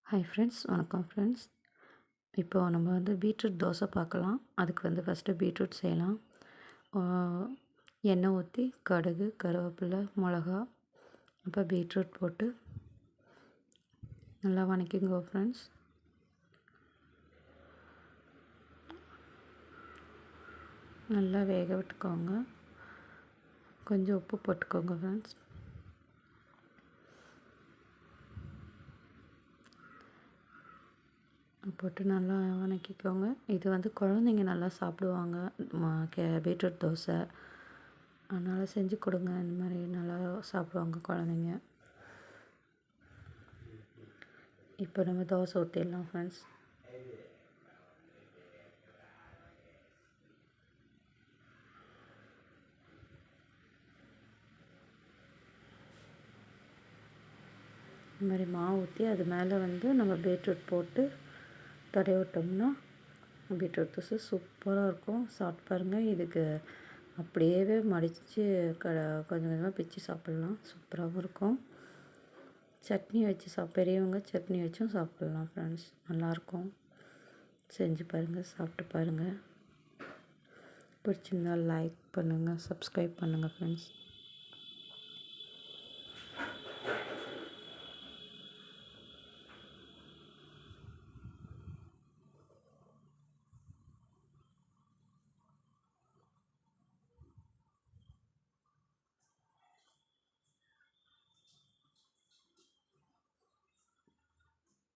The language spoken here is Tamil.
ஹாய் ஃப்ரெண்ட்ஸ், வணக்கம் ஃப்ரெண்ட்ஸ். இப்போது நம்ம பீட்ரூட் தோசை பார்க்கலாம். அதுக்கு ஃபஸ்ட்டு பீட்ரூட் செய்யலாம். எண்ணெய் ஊற்றி கடுகு, கருவேப்பிலை, மிளகா, அப்புறம் பீட்ரூட் போட்டு நல்லா வணக்கிங்க ஃப்ரெண்ட்ஸ். நல்லா வேக விட்டுக்கோங்க. கொஞ்சம் உப்பு போட்டுக்கோங்க ஃப்ரெண்ட்ஸ். போட்டு நல்லா வணக்கிக்கோங்க. இது குழந்தைங்க நல்லா சாப்பிடுவாங்க. பீட்ரூட் தோசை அதனால் செஞ்சு கொடுங்க. இந்த மாதிரி நல்லா சாப்பிடுவாங்க குழந்தைங்க. இப்போ நம்ம தோசை ஊற்றிடலாம் ஃப்ரெண்ட்ஸ். இந்த மாதிரி மாவு ஊற்றி அது மேலே நம்ம பீட்ரூட் போட்டு தடவி விட்டோம்னா பீட்ரூட் தோசை சூப்பராக இருக்கும். சாப்பிட்டு பாருங்கள். இதுக்கு அப்படியே மடித்து கொஞ்சம் கொஞ்சமாக பிச்சு சாப்பிட்லாம். சூப்பராகவும் இருக்கும். சட்னி வச்சு பெரியவங்க சட்னி வச்சும் சாப்பிட்லாம் ஃப்ரெண்ட்ஸ். நல்லாயிருக்கும். செஞ்சு பாருங்கள், சாப்பிட்டு பாருங்கள். பிடிச்சிருந்தால் லைக் பண்ணுங்கள், சப்ஸ்கிரைப் பண்ணுங்கள் ஃப்ரெண்ட்ஸ்.